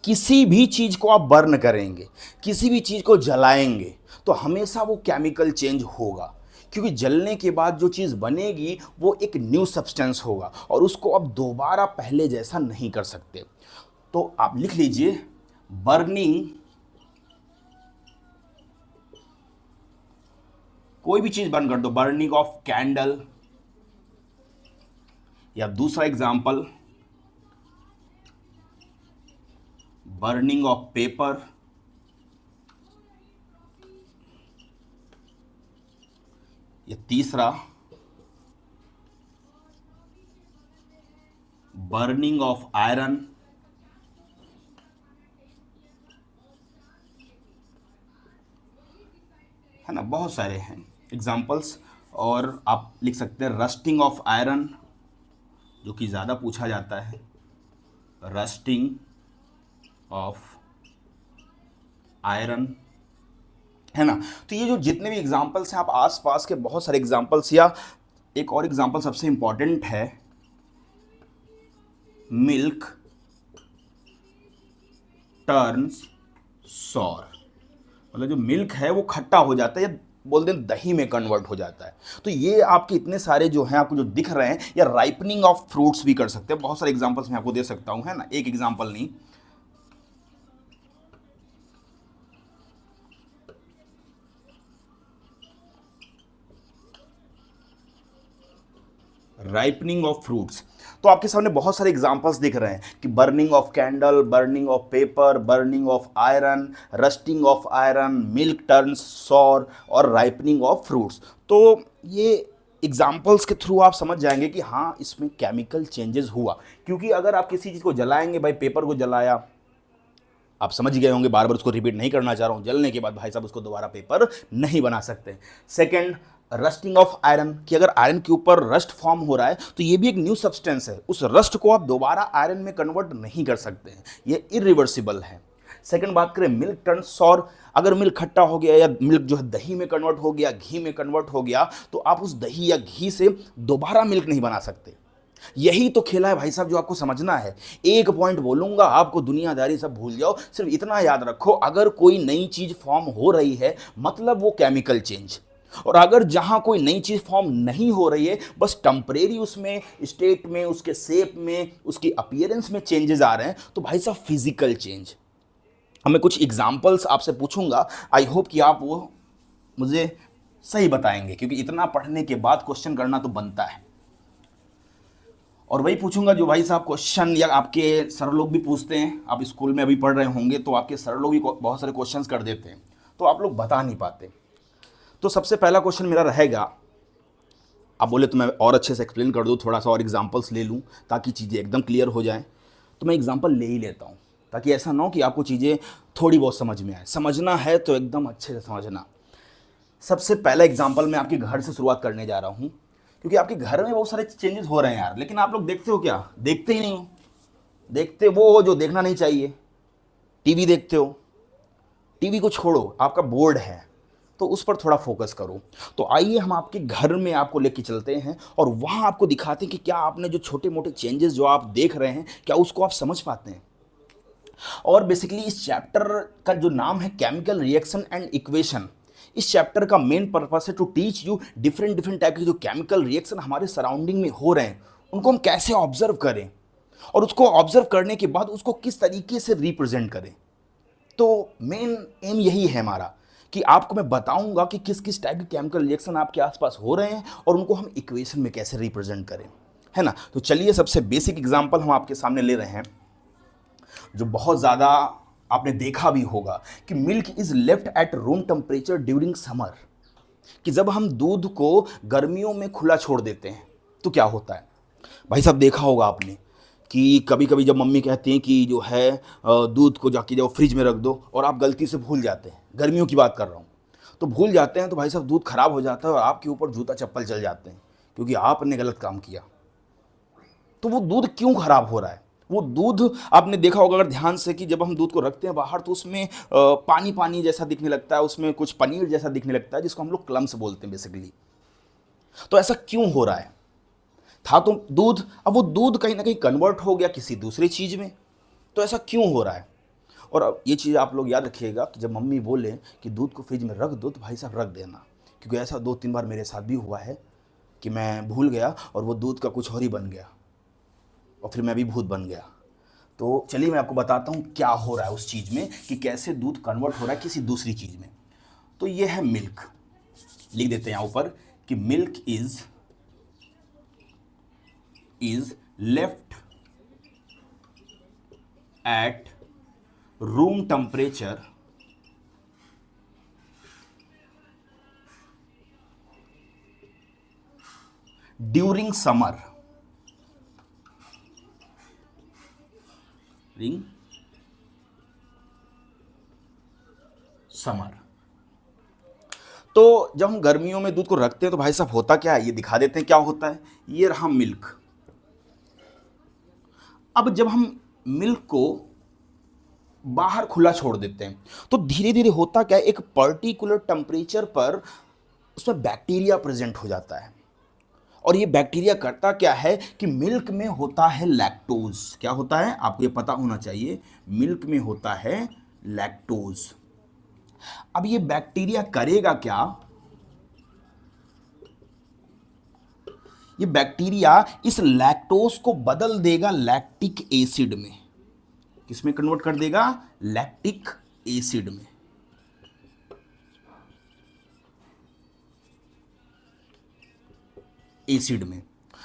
किसी भी चीज़ को आप बर्न करेंगे, किसी भी चीज़ को जलाएंगे तो हमेशा वो केमिकल चेंज होगा, क्योंकि जलने के बाद जो चीज़ बनेगी वो एक न्यू सब्सटेंस होगा और उसको आप दोबारा पहले जैसा नहीं कर सकते। तो आप लिख लीजिए, बर्निंग, कोई भी चीज़ बर्न कर दो, बर्निंग ऑफ कैंडल, या दूसरा एग्जाम्पल बर्निंग ऑफ पेपर, या तीसरा बर्निंग ऑफ आयरन, है ना। बहुत सारे हैं एग्जाम्पल्स। और आप लिख सकते हैं रस्टिंग ऑफ आयरन, जो कि ज़्यादा पूछा जाता है, रस्टिंग ऑफ आयरन, है ना। तो ये जो जितने भी एग्जाम्पल्स हैं, आप आसपास के बहुत सारे एग्जाम्पल्स, या एक और एग्जाम्पल सबसे इंपॉर्टेंट है, मिल्क टर्न्स सॉर, मतलब जो मिल्क है वो खट्टा हो जाता है, या बोल दें दही में कन्वर्ट हो जाता है। तो ये आपके इतने सारे जो हैं आपको जो दिख रहे हैं, या राइपनिंग ऑफ फ्रूट्स भी कर सकते हैं। बहुत सारे एग्जांपल्स मैं आपको दे सकता हूं, है ना, एक एग्जांपल नहीं। राइपनिंग ऑफ फ्रूट्स, तो आपके सामने बहुत सारे एग्जांपल्स दिख रहे हैं कि burning of candle, burning of paper, burning of iron, rusting of iron, milk turns sour और राइपनिंग ऑफ फ्रूट्स। तो ये एग्जाम्पल्स के थ्रू आप समझ जाएंगे कि हाँ इसमें केमिकल चेंजेस हुआ। क्योंकि अगर आप किसी चीज़ को जलाएंगे, भाई पेपर को जलाया, आप समझ गए होंगे, बार बार उसको रिपीट नहीं करना चाह रहा हूँ, जलने के बाद भाई साहब उसको दोबारा पेपर नहीं बना सकते। सेकंड, रस्टिंग ऑफ आयरन, कि अगर आयरन के ऊपर रस्ट फॉर्म हो रहा है तो ये भी एक न्यू सब्सटेंस है, उस रस्ट को आप दोबारा आयरन में कन्वर्ट नहीं कर सकते हैं, ये इरिवर्सिबल है। सेकंड बात करें मिल्क टर्न सॉर, अगर मिल्क खट्टा हो गया या मिल्क जो है दही में कन्वर्ट हो गया, घी में कन्वर्ट हो गया, तो आप उस दही या घी से दोबारा मिल्क नहीं बना सकते। यही तो खेला है भाई साहब जो आपको समझना है। एक पॉइंट बोलूंगा, आपको दुनियादारी सब भूल जाओ, सिर्फ इतना याद रखो, अगर कोई नई चीज फॉर्म हो रही है मतलब वो केमिकल चेंज, और अगर जहां कोई नई चीज फॉर्म नहीं हो रही है, बस टेम्परेरी उसमें स्टेट में, उसके शेप में, उसकी अपीयरेंस में चेंजेस आ रहे हैं, तो भाई साहब फिजिकल चेंज। अब मैं कुछ एग्जाम्पल्स आपसे पूछूंगा, आई होप कि आप वो मुझे सही बताएंगे, क्योंकि इतना पढ़ने के बाद क्वेश्चन करना तो बनता है। और वही पूछूंगा जो भाई साहब क्वेश्चन या आपके सर लोग भी पूछते हैं, आप स्कूल में अभी पढ़ रहे होंगे तो आपके सर लोग भी बहुत सारे क्वेश्चंस कर देते हैं, तो आप लोग बता नहीं पाते। तो सबसे पहला क्वेश्चन मेरा रहेगा, आप बोले तो मैं और अच्छे से एक्सप्लेन कर दूँ, थोड़ा सा और एग्जांपल्स ले लूँ ताकि चीज़ें एकदम क्लियर हो जाएं, तो मैं एग्जांपल ले ही लेता हूँ ताकि ऐसा ना हो कि आपको चीज़ें थोड़ी बहुत समझ में आए। समझना है तो एकदम अच्छे से समझना। सबसे पहला एग्जाम्पल मैं आपके घर से शुरुआत करने जा रहा हूँ, क्योंकि आपके घर में बहुत सारे चेंजेस हो रहे हैं यार, लेकिन आप लोग देखते हो क्या? देखते ही नहीं हो। देखते वो हो जो देखना नहीं चाहिए। टीवी देखते हो, टीवी को छोड़ो, आपका बोर्ड है तो उस पर थोड़ा फोकस करो। तो आइए हम आपके घर में आपको लेके चलते हैं और वहाँ आपको दिखाते हैं कि क्या आपने जो छोटे मोटे चेंजेस जो आप देख रहे हैं, क्या उसको आप समझ पाते हैं। और बेसिकली इस चैप्टर का जो नाम है केमिकल रिएक्शन एंड इक्वेशन, इस चैप्टर का मेन पर्पस है to teach you different different type के जो केमिकल रिएक्शन हमारे सराउंडिंग में हो रहे हैं उनको हम कैसे ऑब्जर्व करें, और उसको ऑब्जर्व करने के बाद उसको किस तरीके से रिप्रेजेंट करें। तो मेन एम यही है हमारा कि आपको मैं बताऊंगा कि किस किस टाइप के केमिकल रिएक्शन आपके आसपास हो रहे हैं और उनको हम इक्वेशन में कैसे रिप्रेजेंट करें, है ना। तो चलिए सबसे बेसिक एग्जांपल हम आपके सामने ले रहे हैं, जो बहुत ज़्यादा आपने देखा भी होगा कि milk is left at room temperature during summer, कि जब हम दूध को गर्मियों में खुला छोड़ देते हैं तो क्या होता है। भाई साहब देखा होगा आपने कि कभी कभी जब मम्मी कहती हैं कि जो है दूध को जाके जब फ्रिज में रख दो और आप गलती से भूल जाते हैं, गर्मियों की बात कर रहा हूँ, तो भूल जाते हैं तो भाई साहब दूध खराब हो जाता है और आपके ऊपर जूता चप्पल चल जाते हैं क्योंकि आपने गलत काम किया। तो वो दूध क्यों खराब हो रहा है? वो दूध आपने देखा होगा अगर ध्यान से कि जब हम दूध को रखते हैं बाहर तो उसमें पानी पानी जैसा दिखने लगता है, उसमें कुछ पनीर जैसा दिखने लगता है, जिसको हम लोग क्लम्स बोलते हैं बेसिकली। तो ऐसा क्यों हो रहा है? था तो दूध, अब वो दूध कहीं ना कहीं कन्वर्ट हो गया किसी दूसरी चीज़ में, तो ऐसा क्यों हो रहा है? और अब ये चीज़ आप लोग याद रखिएगा कि जब मम्मी बोले कि दूध को फ्रिज में रख दो तो भाई साहब रख देना, क्योंकि ऐसा 2-3 बार मेरे साथ भी हुआ है कि मैं भूल गया और वो दूध का कुछ और ही बन गया और फिर मैं भी भूत बन गया। तो चलिए मैं आपको बताता हूँ क्या हो रहा है उस चीज़ में, कि कैसे दूध कन्वर्ट हो रहा है किसी दूसरी चीज़ में। तो ये है मिल्क, लिख देते हैं यहाँ ऊपर कि milk is left at room temperature during summer, तो जब हम गर्मियों में दूध को रखते हैं तो भाई साहब होता क्या है, ये दिखा देते हैं क्या होता है। ये रहा मिल्क। अब जब हम मिल्क को बाहर खुला छोड़ देते हैं तो धीरे धीरे होता क्या है, एक पर्टिकुलर टेम्परेचर पर उसमें बैक्टीरिया प्रेजेंट हो जाता है। और ये बैक्टीरिया करता क्या है कि मिल्क में होता है लैक्टोज। क्या होता है आपको ये पता होना चाहिए, मिल्क में होता है लैक्टोज। अब ये बैक्टीरिया करेगा क्या, ये बैक्टीरिया इस लैक्टोज को बदल देगा लैक्टिक एसिड में। किसमें कन्वर्ट कर देगा? लैक्टिक एसिड में। एसिड में,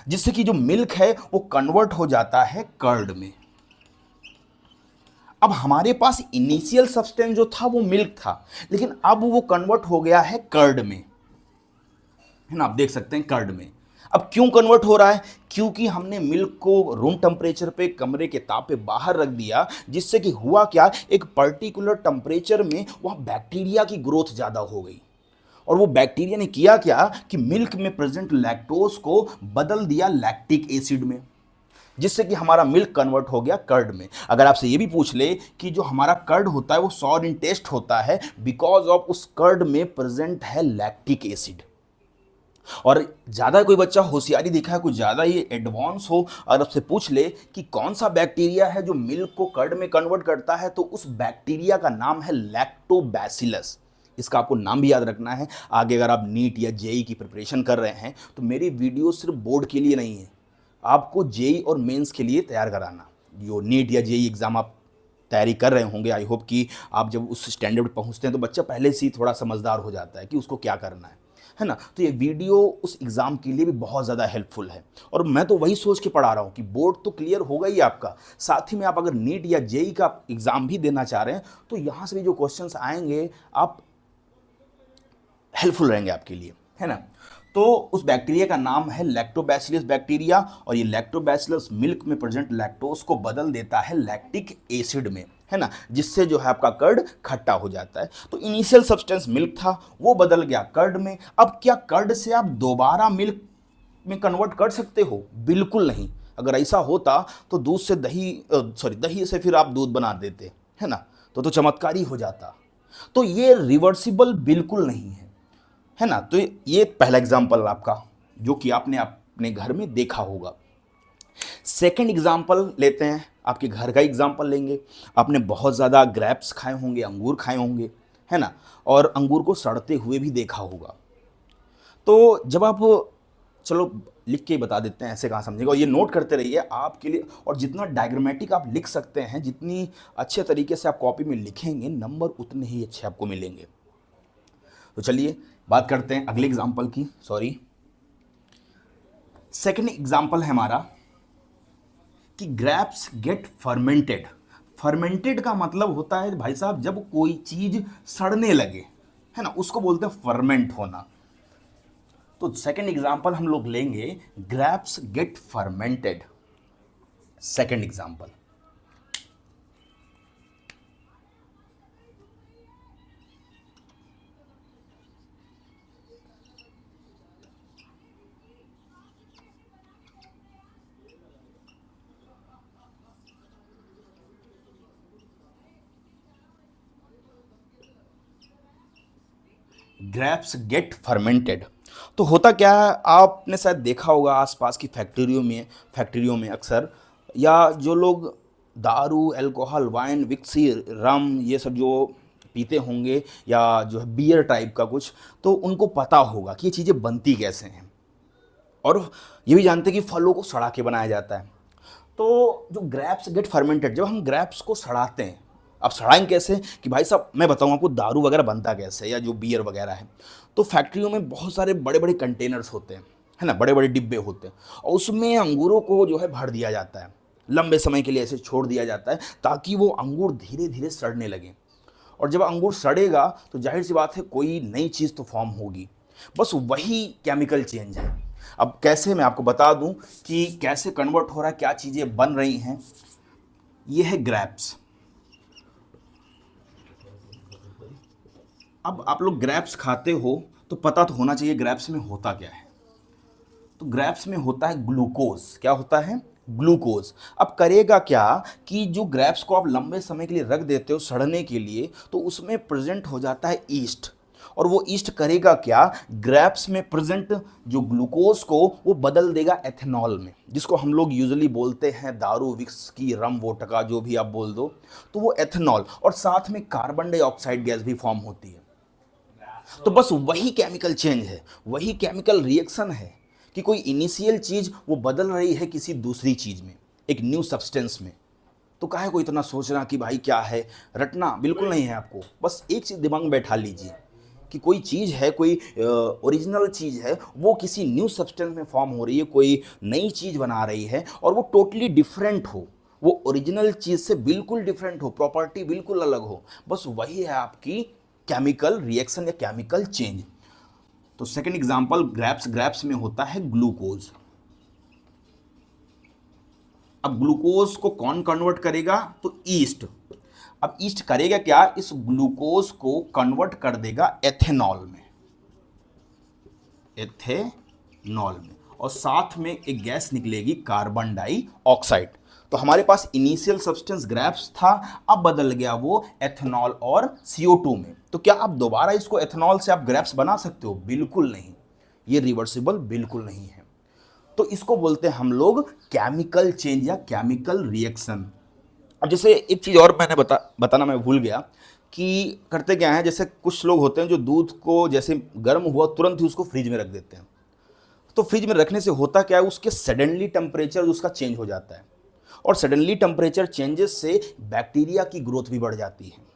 जिससे कि जो मिल्क है वो कन्वर्ट हो जाता है कर्ड में। अब हमारे पास इनिशियल सब्सटेंस जो था वो मिल्क था, लेकिन अब वो कन्वर्ट हो गया है कर्ड में, है ना। आप देख सकते हैं कर्ड में। अब क्यों कन्वर्ट हो रहा है? क्योंकि हमने मिल्क को रूम टेम्परेचर पे, कमरे के ताप पे बाहर रख दिया, जिससे कि हुआ क्या, एक पर्टिकुलर टेम्परेचर में वहाँ बैक्टीरिया की ग्रोथ ज़्यादा हो गई। और वो बैक्टीरिया ने किया क्या कि मिल्क में प्रेजेंट लैक्टोज को बदल दिया लैक्टिक एसिड में, जिससे कि हमारा मिल्क कन्वर्ट हो गया कर्ड में। अगर आपसे ये भी पूछ ले कि जो हमारा कर्ड होता है वो सॉर इन टेस्ट होता है बिकॉज ऑफ उस कर्ड में प्रेजेंट है लैक्टिक एसिड। और ज़्यादा कोई बच्चा होशियारी दिखा है, कुछ ज़्यादा ही एडवांस हो और आपसे पूछ ले कि कौन सा बैक्टीरिया है जो मिल्क को कर्ड में कन्वर्ट करता है, तो उस बैक्टीरिया का नाम है लैक्टोबैसिलस। इसका आपको नाम भी याद रखना है। आगे अगर आप नीट या जेई की प्रिपरेशन कर रहे हैं तो मेरी वीडियो सिर्फ बोर्ड के लिए नहीं है, आपको जेई और मेंस के लिए तैयार कराना। जो नीट या जेई एग्ज़ाम आप तैयारी कर रहे होंगे, आई होप कि आप जब उस स्टैंडर्ड पर पहुंचते हैं तो बच्चा पहले से ही थोड़ा समझदार हो जाता है कि उसको क्या करना है ना। तो ये वीडियो उस एग्ज़ाम के लिए भी बहुत ज़्यादा हेल्पफुल है। और मैं तो वही सोच के पढ़ा रहा हूँ कि बोर्ड तो क्लियर होगा ही आपका, साथ ही में आप अगर नीट या जेई का एग्ज़ाम भी देना चाह रहे हैं तो यहाँ से भी जो क्वेश्चंस आएंगे आप हेल्पफुल रहेंगे आपके लिए, है ना। तो उस बैक्टीरिया का नाम है लैक्टोबैसिलस बैक्टीरिया, और ये लैक्टोबैसिलस मिल्क में प्रेजेंट लैक्टोज को बदल देता है लैक्टिक एसिड में, है ना, जिससे जो है आपका कर्ड खट्टा हो जाता है। तो इनिशियल सब्सटेंस मिल्क था, वो बदल गया कर्ड में। अब क्या कर्ड से आप दोबारा मिल्क में कन्वर्ट कर सकते हो? बिल्कुल नहीं। अगर ऐसा होता तो दूध से दही से फिर आप दूध बना देते, है ना, तो चमत्कार ही हो जाता। तो ये रिवर्सिबल बिल्कुल नहीं है ना। तो ये पहला एग्जाम्पल आपका जो कि आपने अपने घर में देखा होगा। सेकंड एग्जाम्पल लेते हैं, आपके घर का एग्जाम्पल लेंगे। आपने बहुत ज़्यादा ग्रेप्स खाए होंगे, अंगूर खाए होंगे, है ना, और अंगूर को सड़ते हुए भी देखा होगा। तो जब आप चलो लिख के ही बता देते हैं, ऐसे कहाँ समझेगा। और ये नोट करते रहिए आपके लिए, और जितना डायग्रामेटिक आप लिख सकते हैं, जितनी अच्छे तरीके से आप कॉपी में लिखेंगे, नंबर उतने ही अच्छे आपको मिलेंगे। तो चलिए बात करते हैं अगले एग्जाम्पल की। सॉरी, सेकेंड एग्जाम्पल है हमारा कि ग्रेप्स गेट फर्मेंटेड। फर्मेंटेड का मतलब होता है भाई साहब जब कोई चीज सड़ने लगे, है ना, उसको बोलते हैं फर्मेंट होना। तो सेकेंड एग्जाम्पल हम लोग लेंगे, grapes get fermented. Second example, grapes get fermented. तो होता क्या है, आपने शायद देखा होगा आसपास की फैक्ट्रियों में अक्सर, या जो लोग दारू, अल्कोहल, वाइन, विक्सी, रम, ये सब जो पीते होंगे, या जो है बियर टाइप का कुछ, तो उनको पता होगा कि ये चीज़ें बनती कैसे हैं। और ये भी जानते हैं कि फलों को सड़ा के बनाया जाता है। तो जो ग्रेप्स गेट फर्मेंटेड, जब हम ग्रेप्स को सड़ाते हैं, अब सड़ाएंगे कैसे कि भाई साहब मैं बताऊं आपको दारू वगैरह बनता कैसे, या जो बियर वगैरह है। तो फैक्ट्रियों में बहुत सारे बड़े बड़े कंटेनर्स होते हैं, है ना, बड़े बड़े डिब्बे होते हैं, और उसमें अंगूरों को जो है भर दिया जाता है, लंबे समय के लिए ऐसे छोड़ दिया जाता है ताकि वो अंगूर धीरे धीरे सड़ने लगे। और जब अंगूर सड़ेगा तो जाहिर सी बात है कोई नई चीज़ तो फॉर्म होगी। बस वही केमिकल चेंज है। अब कैसे, मैं आपको बता दूं कि कैसे कन्वर्ट हो रहा है, क्या चीज़ें बन रही हैं। ये है ग्रेप्स। अब आप लोग ग्रेप्स खाते हो तो पता तो होना चाहिए ग्रेप्स में होता क्या है। तो ग्रेप्स में होता है ग्लूकोज। क्या होता है? ग्लूकोज। अब करेगा क्या कि जो ग्रेप्स को आप लंबे समय के लिए रख देते हो सड़ने के लिए, तो उसमें प्रेजेंट हो जाता है ईस्ट। और वो ईस्ट करेगा क्या, ग्रेप्स में प्रेजेंट जो ग्लूकोज को वो बदल देगा एथेनॉल में, जिसको हम लोग यूजुअली बोलते हैं दारू, विस्की, रम, वोडका, जो भी आप बोल दो। तो वो एथेनॉल, और साथ में कार्बन डाइऑक्साइड गैस भी फॉर्म होती है। तो बस वही केमिकल चेंज है, वही केमिकल रिएक्शन है कि कोई इनिशियल चीज वो बदल रही है किसी दूसरी चीज में, एक न्यू सब्सटेंस में। तो काहे को इतना सोचना कि भाई क्या है, रटना बिल्कुल नहीं है आपको। बस एक चीज दिमाग में बैठा लीजिए कि कोई चीज़ है, कोई ओरिजिनल चीज़ है, वो किसी न्यू सब्सटेंस में फॉर्म हो रही है, कोई नई चीज़ बना रही है, और वो टोटली डिफरेंट हो, वो ओरिजिनल चीज़ से बिल्कुल डिफरेंट हो, प्रॉपर्टी बिल्कुल अलग हो। बस वही है आपकी केमिकल रिएक्शन या केमिकल चेंज। तो सेकंड एग्जांपल, ग्रेप्स में होता है ग्लूकोज। अब ग्लूकोज को कौन कन्वर्ट करेगा, तो ईस्ट। अब ईस्ट करेगा क्या, इस ग्लूकोज को कन्वर्ट कर देगा एथेनॉल में, और साथ में एक गैस निकलेगी कार्बन डाइऑक्साइड। तो हमारे पास इनिशियल सब्सटेंस ग्रेप्स था, अब बदल गया वो एथेनॉल और CO2 में। तो क्या आप दोबारा इसको एथेनॉल से आप ग्रेप्स बना सकते हो? बिल्कुल नहीं, ये रिवर्सिबल बिल्कुल नहीं है। तो इसको बोलते हैं हम लोग केमिकल चेंज या केमिकल रिएक्शन। अब जैसे एक चीज़ और मैंने बताना मैं भूल गया कि करते क्या है, जैसे कुछ लोग होते हैं जो दूध को जैसे गर्म हुआ तुरंत ही उसको फ्रिज में रख देते हैं। तो फ्रिज में रखने से होता क्या है, उसके सडनली टेम्परेचर उसका चेंज हो जाता है, और सडनली टेम्परेचर चेंजेस से बैक्टीरिया की ग्रोथ भी बढ़ जाती है।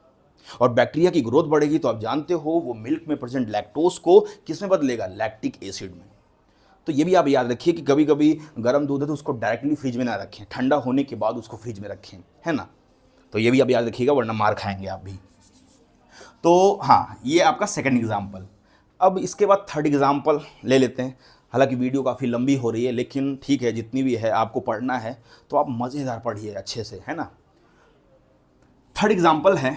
और बैक्टीरिया की ग्रोथ बढ़ेगी तो आप जानते हो वो मिल्क में प्रेजेंट लैक्टोज को किस में बदलेगा, लैक्टिक एसिड में। तो ये भी आप याद रखिए कि कभी कभी गर्म दूध है तो उसको डायरेक्टली फ्रिज में ना रखें, ठंडा होने के बाद उसको फ्रिज में रखें, है ना। तो ये भी आप याद रखिएगा वरना मार खाएंगे आप भी। तो हाँ, ये आपका सेकंड एग्जाम्पल। अब इसके बाद थर्ड एग्जाम्पल ले लेते हैं। हालांकि वीडियो काफ़ी लंबी हो रही है, लेकिन ठीक है, जितनी भी है आपको पढ़ना है तो आप मज़ेदार पढ़िए अच्छे से, है ना। थर्ड एग्जाम्पल है,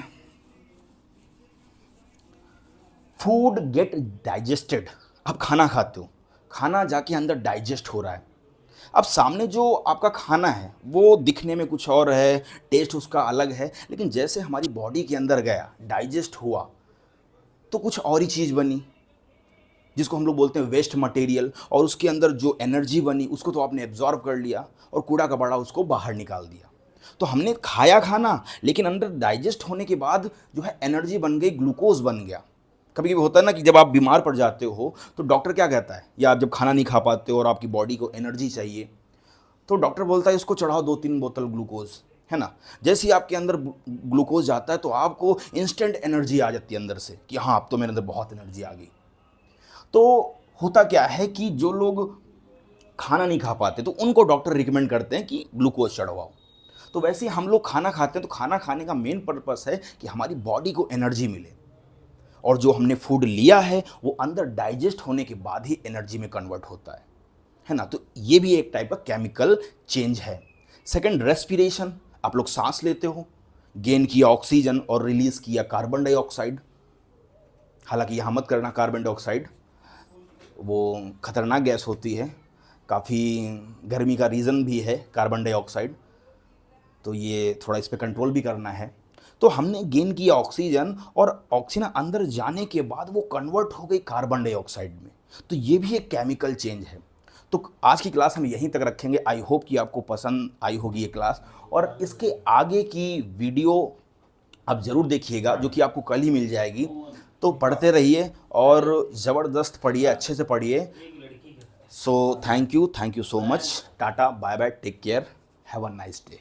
फूड गेट डाइजेस्टेड। अब खाना खाते हो, खाना जाके अंदर डाइजेस्ट हो रहा है। अब सामने जो आपका खाना है वो दिखने में कुछ और है, टेस्ट उसका अलग है, लेकिन जैसे हमारी बॉडी के अंदर गया, डाइजेस्ट हुआ, तो कुछ और ही चीज़ बनी, जिसको हम लोग बोलते हैं वेस्ट मटेरियल। और उसके अंदर जो एनर्जी बनी उसको तो आपने एब्जॉर्ब कर लिया, और कूड़ा कबाड़ा उसको बाहर निकाल दिया। तो हमने खाया खाना, लेकिन अंदर डाइजेस्ट होने के बाद जो है एनर्जी बन गई, ग्लूकोज बन गया। कभी कभी होता है ना कि जब आप बीमार पड़ जाते हो तो डॉक्टर क्या कहता है, या आप जब खाना नहीं खा पाते हो और आपकी बॉडी को एनर्जी चाहिए, तो डॉक्टर बोलता है इसको चढ़ाओ 2-3 बोतल ग्लूकोज, है ना। जैसे ही आपके अंदर ग्लूकोज जाता है तो आपको इंस्टेंट एनर्जी आ जाती है अंदर से कि हाँ अब तो मेरे अंदर बहुत एनर्जी आ गई। तो होता क्या है कि जो लोग खाना नहीं खा पाते तो उनको डॉक्टर रिकमेंड करते हैं कि ग्लूकोज चढ़वाओ। तो वैसे ही हम लोग खाना खाते हैं तो खाना खाने का मेन पर्पस है कि हमारी बॉडी को एनर्जी मिले, और जो हमने फूड लिया है वो अंदर डाइजेस्ट होने के बाद ही एनर्जी में कन्वर्ट होता है ना। तो ये भी एक टाइप का केमिकल चेंज है। सेकंड, रेस्पिरेशन, आप लोग सांस लेते हो, गेन किया ऑक्सीजन और रिलीज किया कार्बन डाइऑक्साइड। हालांकि यहाँ मत करना, कार्बन डाइऑक्साइड वो खतरनाक गैस होती है, काफ़ी गर्मी का रीज़न भी है कार्बन डाइऑक्साइड, तो ये थोड़ा इस पे कंट्रोल भी करना है। तो हमने गेन किया ऑक्सीजन और ऑक्सीजन अंदर जाने के बाद वो कन्वर्ट हो गई कार्बन डाइऑक्साइड में, तो ये भी एक केमिकल चेंज है। तो आज की क्लास हम यहीं तक रखेंगे। आई होप कि आपको पसंद आई होगी ये क्लास, और इसके आगे की वीडियो आप ज़रूर देखिएगा जो कि आपको कल ही मिल जाएगी। तो पढ़ते रहिए और ज़बरदस्त पढ़िए, अच्छे से पढ़िए। So thank you so much, टाटा bye bye, take care, have a nice day.